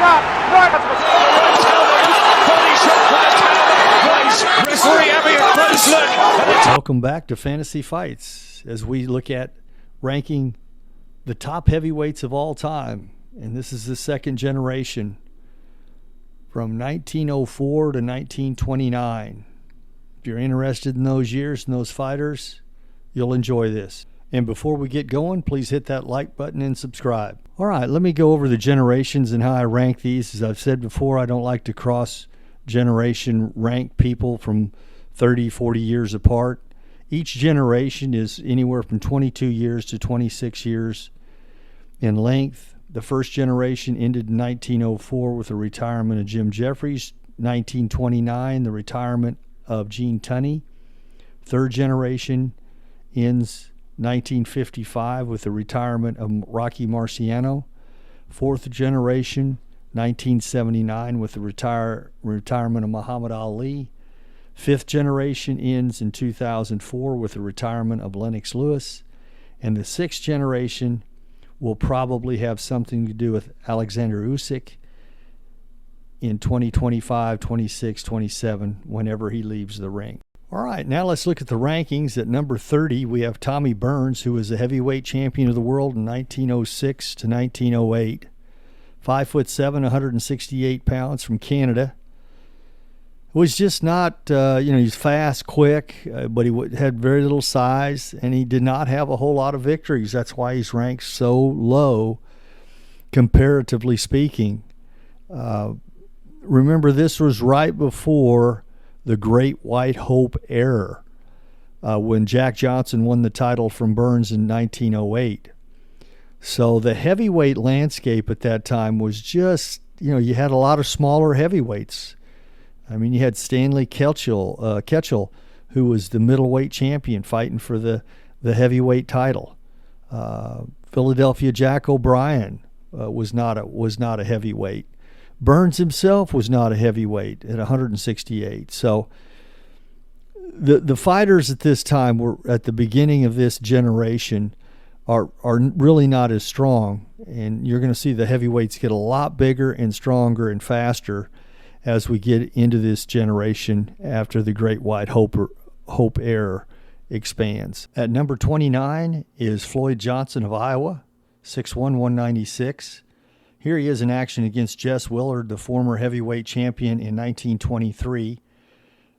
shot. Right. Referee having a close look. Welcome back to Fantasy Fights as we look at ranking the top heavyweights of all time. And this is the second generation from 1904 to 1929. If you're interested in those years and those fighters, you'll enjoy this. And before we get going, please hit that like button and subscribe. All right, let me go over the generations and how I rank these. As I've said before, I don't like to cross-generation rank people from 30, 40 years apart. Each generation is anywhere from 22 years to 26 years in length. The first generation ended in 1904 with the retirement of Jim Jeffries. 1929, the retirement of Gene Tunney. Third generation ends 1955 with the retirement of Rocky Marciano. Fourth generation, 1979 with the retirement of Muhammad Ali. Fifth generation ends in 2004 with the retirement of Lennox Lewis. And the sixth generation will probably have something to do with Alexander Usyk in 2025, 26, 27, whenever he leaves the ring. All right, now let's look at the rankings. At number 30, we have Tommy Burns, who was the heavyweight champion of the world in 1906 to 1908. 5'7", 168 pounds, from Canada. Was just not, he's fast, quick, but he had very little size, and he did not have a whole lot of victories. That's why he's ranked so low, comparatively speaking. Remember, this was right before the Great White Hope era, when Jack Johnson won the title from Burns in 1908. So the heavyweight landscape at that time was just, you had a lot of smaller heavyweights. I mean, you had Stanley Ketchel, who was the middleweight champion, fighting for the heavyweight title. Philadelphia Jack O'Brien was not a heavyweight. Burns himself was not a heavyweight at 168. So the fighters at this time were at the beginning of this generation are really not as strong, and you're going to see the heavyweights get a lot bigger and stronger and faster as we get into this generation after the Great White Hope era expands. At number 29 is Floyd Johnson of Iowa, 6'1", 196. Here he is in action against Jess Willard, the former heavyweight champion in 1923.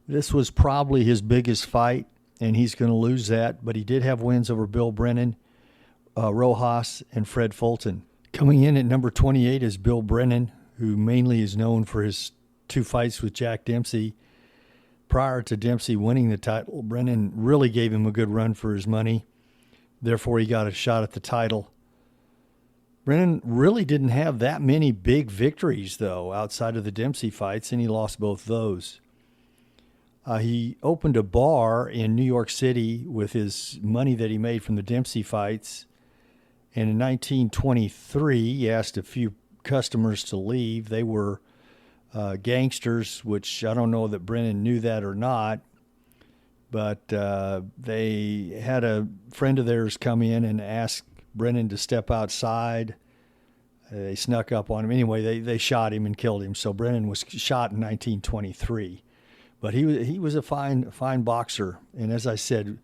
This was probably his biggest fight, and he's going to lose that, but he did have wins over Bill Brennan, Rojas, and Fred Fulton. Coming in at number 28 is Bill Brennan, who mainly is known for his 2 fights with Jack Dempsey. Prior to Dempsey winning the title, Brennan really gave him a good run for his money. Therefore, he got a shot at the title. Brennan really didn't have that many big victories, though, outside of the Dempsey fights, and he lost both those. He opened a bar in New York City with his money that he made from the Dempsey fights. And in 1923, he asked a few customers to leave. They were gangsters, which I don't know that Brennan knew that or not. But they had a friend of theirs come in and ask Brennan to step outside. They snuck up on him. Anyway, they shot him and killed him. So Brennan was shot in 1923. But he was a fine boxer. And as I said,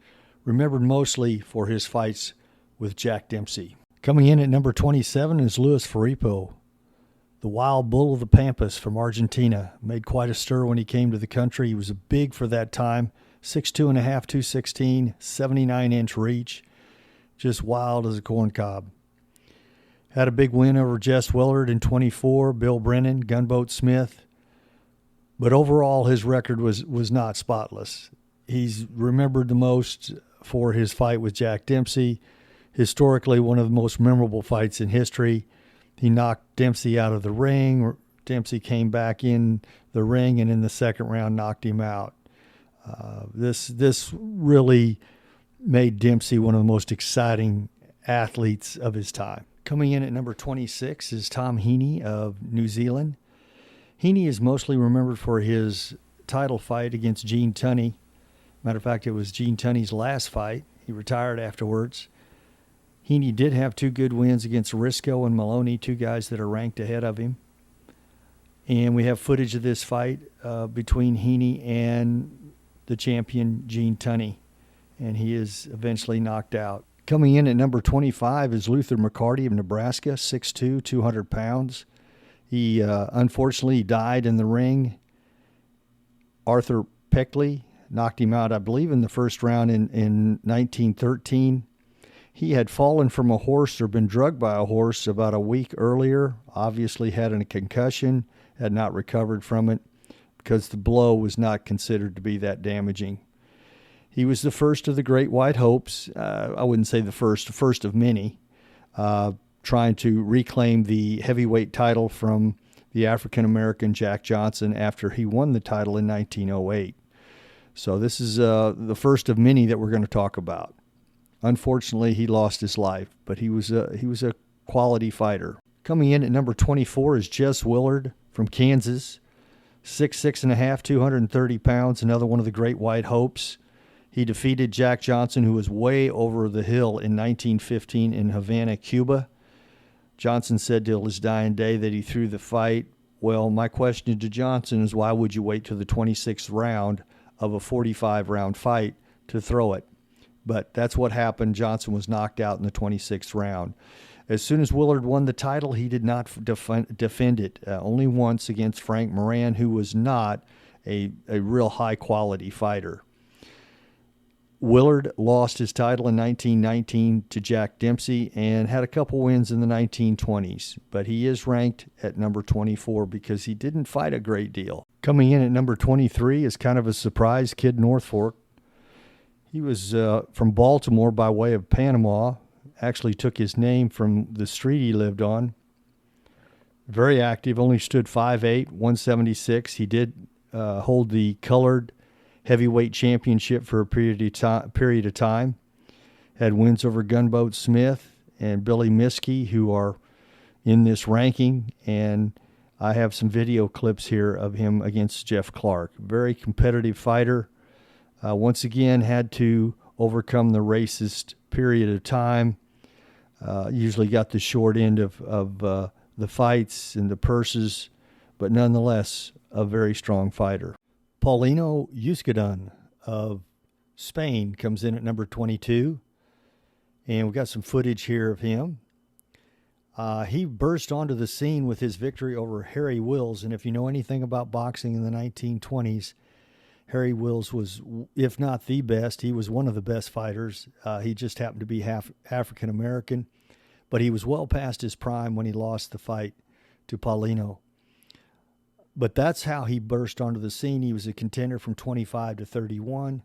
remembered mostly for his fights with Jack Dempsey. Coming in at number 27 is Luis Filipo, the wild bull of the Pampas from Argentina. Made quite a stir when he came to the country. He was big for that time. 6'2.5", 216, 79-inch reach. Just wild as a corn cob. Had a big win over Jess Willard in 24, Bill Brennan, Gunboat Smith. But overall, his record was not spotless. He's remembered the most for his fight with Jack Dempsey. Historically, one of the most memorable fights in history. He knocked Dempsey out of the ring. Dempsey came back in the ring and in the second round knocked him out. This really made Dempsey one of the most exciting athletes of his time. Coming in at number 26 is Tom Heaney of New Zealand. Heaney is mostly remembered for his title fight against Gene Tunney. Matter of fact, it was Gene Tunney's last fight. He retired afterwards. Heaney did have 2 good wins against Risco and Maloney, 2 guys that are ranked ahead of him. And we have footage of this fight between Heaney and the champion, Gene Tunney. And he is eventually knocked out. Coming in at number 25 is Luther McCarty of Nebraska, 6'2", 200 pounds. He unfortunately died in the ring. Arthur Peckley knocked him out, I believe, in the first round in 1913. He had fallen from a horse or been drugged by a horse about a week earlier, obviously had a concussion, had not recovered from it because the blow was not considered to be that damaging. He was the first of the Great White Hopes. I wouldn't say the first of many, trying to reclaim the heavyweight title from the African-American Jack Johnson after he won the title in 1908. So this is the first of many that we're going to talk about. Unfortunately, he lost his life, but he was a quality fighter. Coming in at number 24 is Jess Willard from Kansas, 6'6.5", 230 pounds, another one of the Great White Hopes. He defeated Jack Johnson, who was way over the hill in 1915 in Havana, Cuba. Johnson said till his dying day that he threw the fight. Well, my question to Johnson is, why would you wait till the 26th round of a 45-round fight to throw it? But that's what happened. Johnson was knocked out in the 26th round. As soon as Willard won the title, he did not defend it, only once against Frank Moran, who was not a real high-quality fighter. Willard lost his title in 1919 to Jack Dempsey and had a couple wins in the 1920s, but he is ranked at number 24 because he didn't fight a great deal. Coming in at number 23 is kind of a surprise, Kid Northfork. He was from Baltimore by way of Panama, actually took his name from the street he lived on. Very active, only stood 5'8", 176. He did hold the colored heavyweight championship for a period of time. Had wins over Gunboat Smith and Billy Miskey, who are in this ranking, and I have some video clips here of him against Jeff Clark. Very competitive fighter. Once again, had to overcome the racist period of time. Usually got the short end of the fights and the purses, but nonetheless, a very strong fighter. Paulino Euskadin of Spain comes in at number 22, and we've got some footage here of him. He burst onto the scene with his victory over Harry Wills, and if you know anything about boxing in the 1920s, Harry Wills was, if not the best, he was one of the best fighters. He just happened to be half African-American, but he was well past his prime when he lost the fight to Paulino. But that's how he burst onto the scene. He was a contender from 25 to 31.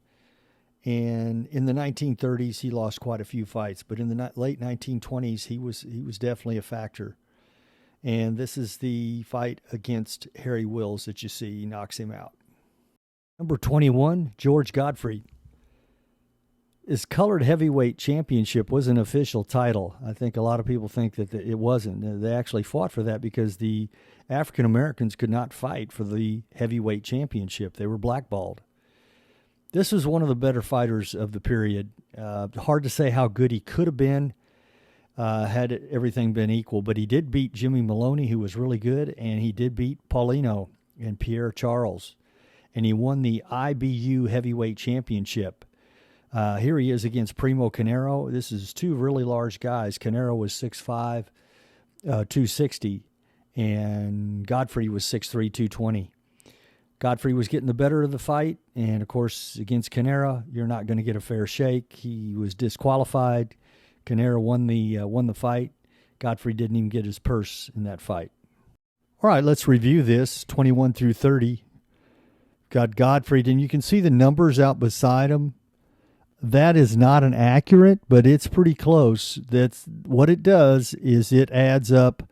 And in the 1930s, he lost quite a few fights. But in the late 1920s, he was definitely a factor. And this is the fight against Harry Wills that you see. He knocks him out. Number 21, George Godfrey. His colored heavyweight championship was an official title. I think a lot of people think that it wasn't. They actually fought for that because the African Americans could not fight for the heavyweight championship. They were blackballed. This was one of the better fighters of the period. Hard to say how good he could have been had everything been equal, but he did beat Jimmy Maloney, who was really good, and he did beat Paulino and Pierre Charles, and he won the IBU heavyweight championship. Here he is against Primo Canero. This is two really large guys. Canero was 6'5", 260, and Godfrey was 6'3", 220. Godfrey was getting the better of the fight, and of course, against Canero, you're not going to get a fair shake. He was disqualified. Canero won the fight. Godfrey didn't even get his purse in that fight. All right, let's review this, 21 through 30. Got Godfrey, and you can see the numbers out beside him. That is not an accurate, but it's pretty close. That's what it does is it adds up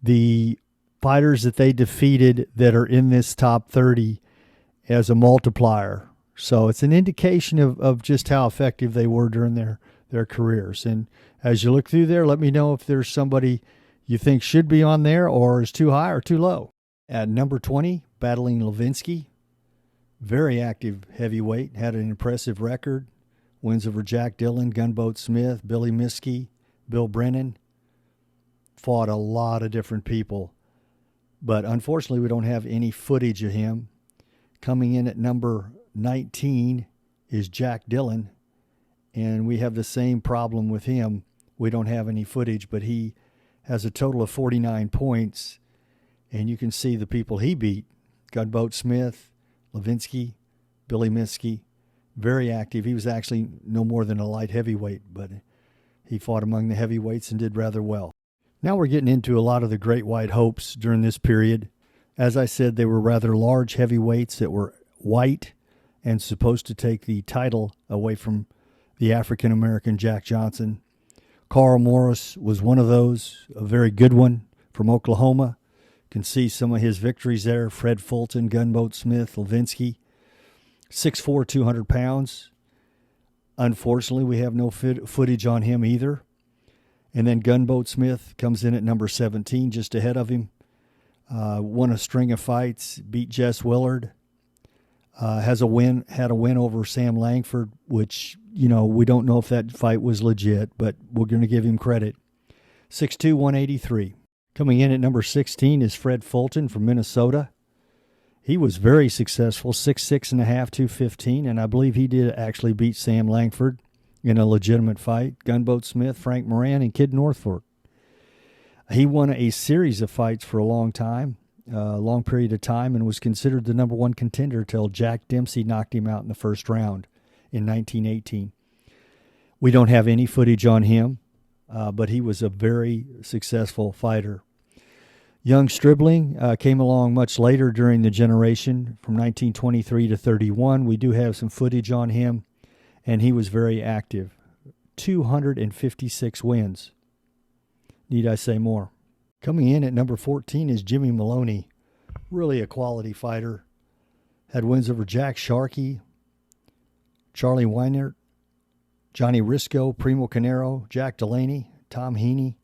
the fighters that they defeated that are in this top 30 as a multiplier. So it's an indication of just how effective they were during their careers. And as you look through there, let me know if there's somebody you think should be on there or is too high or too low. At number 20, Battling Levinsky. Very active heavyweight, had an impressive record. Wins over Jack Dillon, Gunboat Smith, Billy Miskey, Bill Brennan. Fought a lot of different people. But unfortunately, we don't have any footage of him. Coming in at number 19 is Jack Dillon, and we have the same problem with him. We don't have any footage, but he has a total of 49 points, and you can see the people he beat. Gunboat Smith, Levinsky, Billy Minsky, very active. He was actually no more than a light heavyweight, but he fought among the heavyweights and did rather well. Now we're getting into a lot of the great white hopes during this period. As I said, they were rather large heavyweights that were white and supposed to take the title away from the African-American Jack Johnson. Carl Morris was one of those, a very good one from Oklahoma. You can see some of his victories there. Fred Fulton, Gunboat Smith, Levinsky. 6'4", 200 pounds. Unfortunately, we have no footage on him either. And then Gunboat Smith comes in at number 17, just ahead of him. Won a string of fights, beat Jess Willard. Had a win over Sam Langford, which, we don't know if that fight was legit, but we're going to give him credit. 6'2", 183. Coming in at number 16 is Fred Fulton from Minnesota. He was very successful, 6'6", 215, and I believe he did actually beat Sam Langford in a legitimate fight. Gunboat Smith, Frank Moran, and Kid Northfork. He won a series of fights for a long period of time, and was considered the number one contender till Jack Dempsey knocked him out in the first round in 1918. We don't have any footage on him, but he was a very successful fighter. Young Stribling came along much later during the generation, from 1923 to 31. We do have some footage on him, and he was very active. 256 wins. Need I say more? Coming in at number 14 is Jimmy Maloney. Really a quality fighter. Had wins over Jack Sharkey, Charlie Weinert, Johnny Risco, Primo Canero, Jack Delaney, Tom Heaney.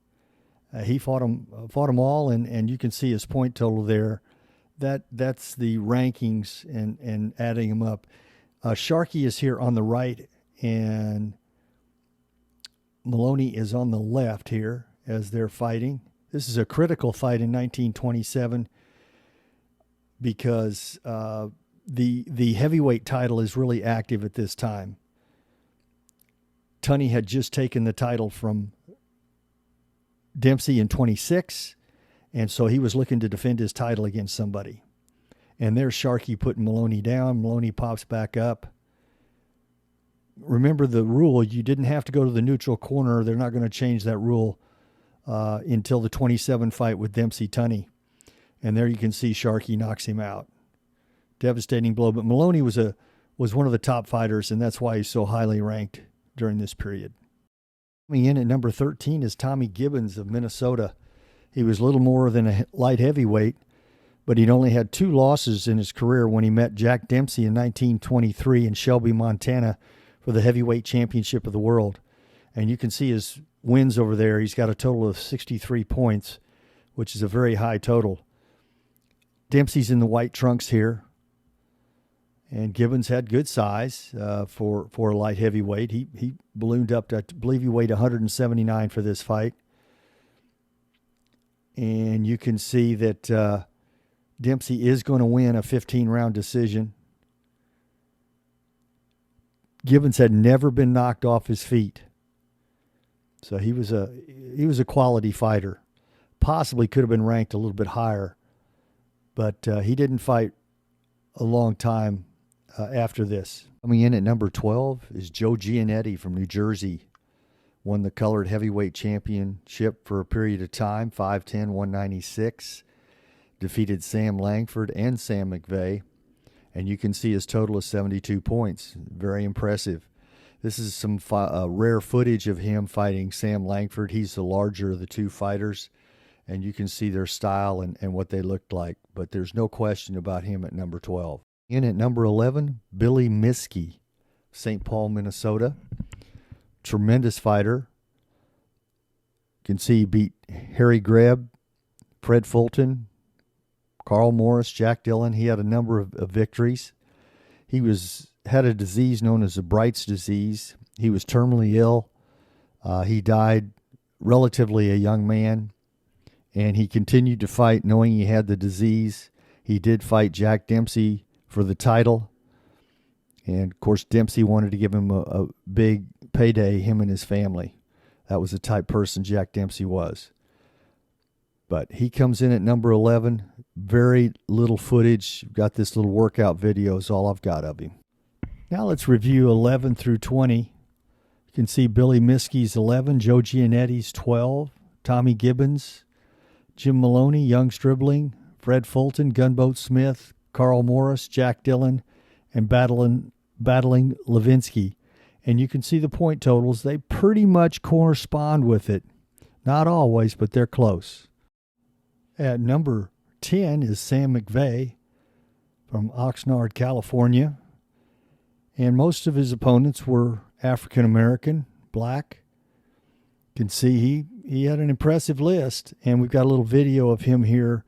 He fought them all, and you can see his point total there. That's the rankings and adding them up. Sharkey is here on the right, and Maloney is on the left here as they're fighting. This is a critical fight in 1927 because the heavyweight title is really active at this time. Tunney had just taken the title from Dempsey in 26, and so he was looking to defend his title against somebody. And there's Sharkey putting Maloney down. Maloney pops back up. Remember the rule, you didn't have to go to the neutral corner. They're not going to change that rule until the 27 fight with Dempsey-Tunney. And there you can see Sharkey knocks him out. Devastating blow. But Maloney was one of the top fighters, and that's why he's so highly ranked during this period. Coming in at number 13 is Tommy Gibbons of Minnesota. He was little more than a light heavyweight, but he'd only had 2 losses in his career when he met Jack Dempsey in 1923 in Shelby, Montana for the heavyweight championship of the world. And you can see his wins over there. He's got a total of 63 points, which is a very high total. Dempsey's in the white trunks here. And Gibbons had good size for a light heavyweight. He ballooned up to, I believe he weighed 179 for this fight. And you can see that Dempsey is going to win a 15-round decision. Gibbons had never been knocked off his feet. So he was a quality fighter. Possibly could have been ranked a little bit higher. But he didn't fight a long time after this. Coming in at number 12 is Joe Giannetti from New Jersey. Won the colored heavyweight championship for a period of time, 5'10", 196. Defeated Sam Langford and Sam McVeigh. And you can see his total is 72 points. Very impressive. This is some rare footage of him fighting Sam Langford. He's the larger of the two fighters. And you can see their style and what they looked like. But there's no question about him at number 12. In at number 11, Billy Minsky, St. Paul, Minnesota. Tremendous fighter. You can see he beat Harry Greb, Fred Fulton, Carl Morris, Jack Dillon. He had a number of victories. He had a disease known as the Bright's disease. He was terminally ill. He died relatively a young man. and he continued to fight knowing he had the disease. He did fight Jack Dempsey for the title. And, of course, Dempsey wanted to give him a big payday, him and his family. That was the type person Jack Dempsey was. But he comes in at number 11. Very little footage. Got this little workout video is all I've got of him. Now let's review 11 through 20. You can see Billy Miskey's 11, Joe Giannetti's 12, Tommy Gibbons, Jim Maloney, Young Stribling, Fred Fulton, Gunboat Smith, Carl Morris, Jack Dillon, and Battling Levinsky. And you can see the point totals. They pretty much correspond with it. Not always, but they're close. At number 10 is Sam McVeigh from Oxnard, California. And most of his opponents were African-American, black. You can see he had an impressive list. And we've got a little video of him here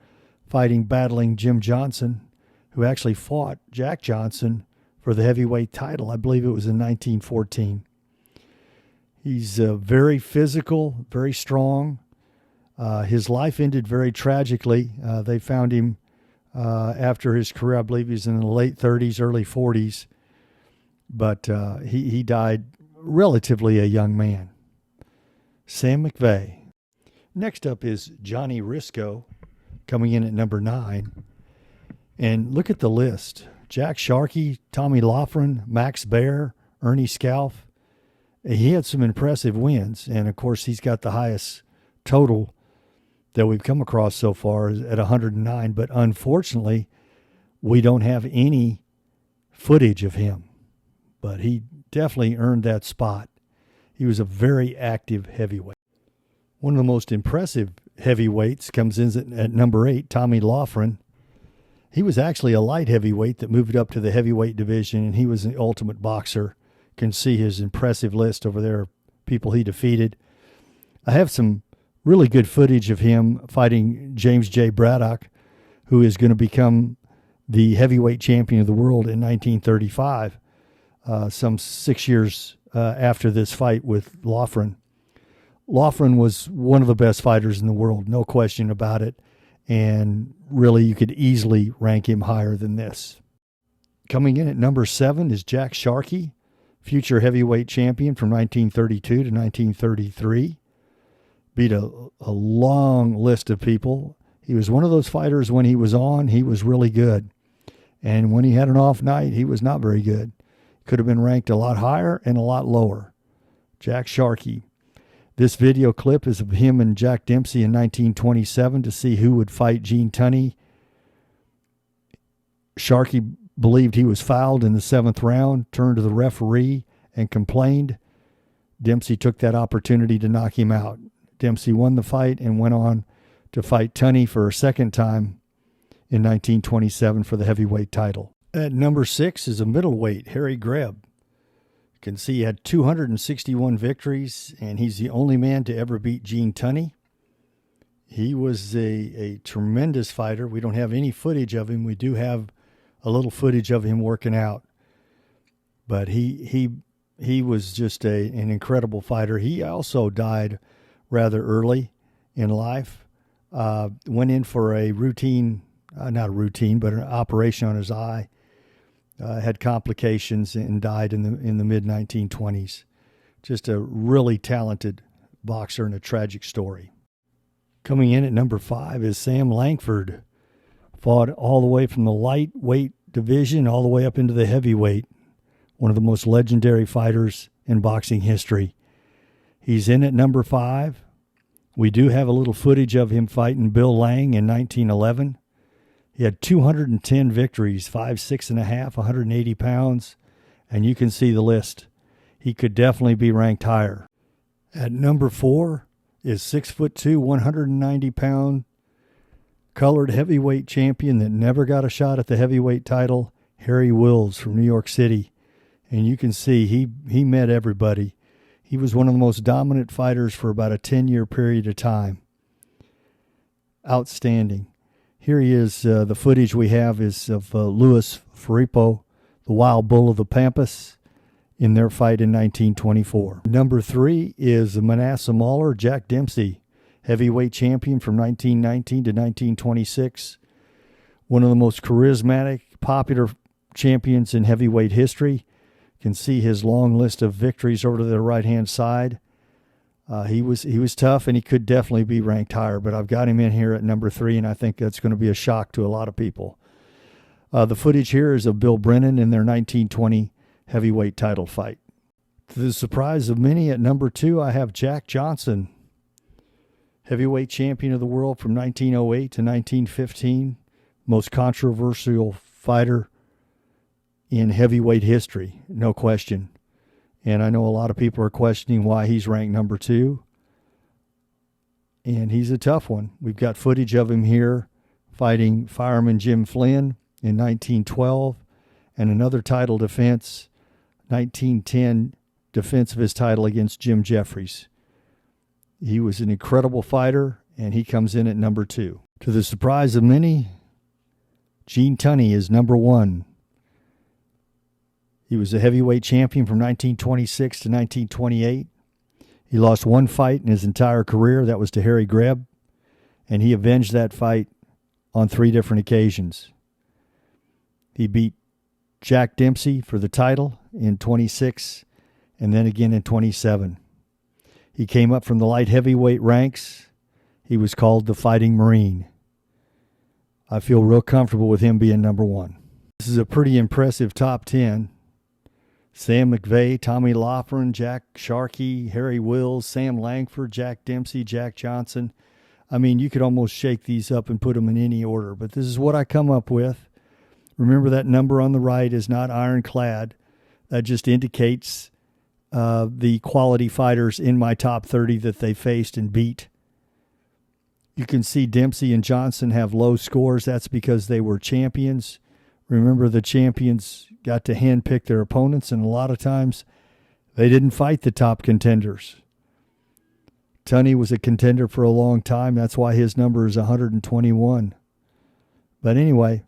battling Jim Johnson, who actually fought Jack Johnson for the heavyweight title. I believe it was in 1914. He's very physical, very strong. His life ended very tragically. They found him after his career. I believe he was in the late 30s, early 40s. But he died relatively a young man. Sam McVeigh. Next up is Johnny Risco, coming in at number 9. And look at the list. Jack Sharkey, Tommy Loughran, Max Baer, Ernie Scalf. He had some impressive wins. And, of course, he's got the highest total that we've come across so far at 109. But, unfortunately, we don't have any footage of him. But he definitely earned that spot. He was a very active heavyweight. One of the most impressive heavyweights comes in at number 8, Tommy Loughran. He was actually a light heavyweight that moved up to the heavyweight division, and he was an ultimate boxer. You can see his impressive list over there of people he defeated. I have some really good footage of him fighting James J. Braddock, who is going to become the heavyweight champion of the world in 1935. Some 6 years after this fight with Loughran. Loughran was one of the best fighters in the world, no question about it. And really, you could easily rank him higher than this. Coming in at number 7 is Jack Sharkey, future heavyweight champion from 1932 to 1933. Beat a long list of people. He was one of those fighters when he was on, he was really good. And when he had an off night, he was not very good. Could have been ranked a lot higher and a lot lower. Jack Sharkey. This video clip is of him and Jack Dempsey in 1927 to see who would fight Gene Tunney. Sharkey believed he was fouled in the 7th round, turned to the referee and complained. Dempsey took that opportunity to knock him out. Dempsey won the fight and went on to fight Tunney for a second time in 1927 for the heavyweight title. At number 6 is a middleweight, Harry Greb. You can see he had 261 victories, and he's the only man to ever beat Gene Tunney. He was a tremendous fighter. We don't have any footage of him. We do have a little footage of him working out. But he was just an incredible fighter. He also died rather early in life. Went in for a routine, not a routine, but an operation on his eye. Had complications and died in the mid-1920s. Just a really talented boxer and a tragic story. Coming in at number 5 is Sam Langford. Fought all the way from the lightweight division all the way up into the heavyweight. One of the most legendary fighters in boxing history. He's in at number 5. We do have a little footage of him fighting Bill Lang in 1911. He had 210 victories, 5, 6.5, 180 pounds, and you can see the list. He could definitely be ranked higher. At number 4 is 6'2", 190-pound colored heavyweight champion that never got a shot at the heavyweight title, Harry Wills from New York City. And you can see he met everybody. He was one of the most dominant fighters for about a 10-year period of time. Outstanding. Here he is. The footage we have is of Louis Faripo, the Wild Bull of the Pampas, in their fight in 1924. Number 3 is Manasseh Mauller, Jack Dempsey, heavyweight champion from 1919 to 1926. One of the most charismatic, popular champions in heavyweight history. You can see his long list of victories over to the right-hand side. He was tough, and he could definitely be ranked higher, but I've got him in here at number 3, and I think that's going to be a shock to a lot of people. The footage here is of Bill Brennan in their 1920 heavyweight title fight. To the surprise of many, at number 2, I have Jack Johnson, heavyweight champion of the world from 1908 to 1915, most controversial fighter in heavyweight history, no question. And I know a lot of people are questioning why he's ranked number 2. And he's a tough one. We've got footage of him here fighting fireman Jim Flynn in 1912, and another title defense, 1910 defense of his title against Jim Jeffries. He was an incredible fighter, and he comes in at number 2. To the surprise of many, Gene Tunney is number 1. He was a heavyweight champion from 1926 to 1928. He lost one fight in his entire career. That was to Harry Greb, and he avenged that fight on 3 different occasions. He beat Jack Dempsey for the title in 26 and then again in 27. He came up from the light heavyweight ranks. He was called the Fighting Marine. I feel real comfortable with him being number 1. This is a pretty impressive top 10. Sam McVeigh, Tommy Loughran, Jack Sharkey, Harry Wills, Sam Langford, Jack Dempsey, Jack Johnson. I mean, you could almost shake these up and put them in any order, but this is what I come up with. Remember, that number on the right is not ironclad. That just indicates the quality fighters in my top 30 that they faced and beat. You can see Dempsey and Johnson have low scores. That's because they were champions. Remember, the champions got to handpick their opponents, and a lot of times they didn't fight the top contenders. Tunney was a contender for a long time. That's why his number is 121. But anyway,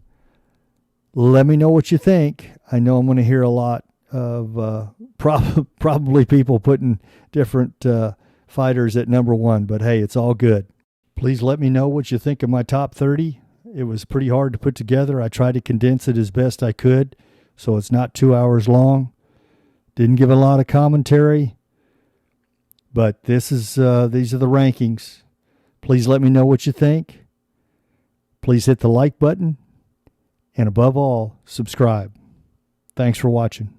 let me know what you think. I know I'm going to hear a lot of probably people putting different fighters at number 1, but hey, it's all good. Please let me know what you think of my top 30. It was pretty hard to put together. I tried to condense it as best I could, so it's not 2 hours long. Didn't give a lot of commentary, but these are the rankings. Please let me know what you think. Please hit the like button, and above all, subscribe. Thanks for watching.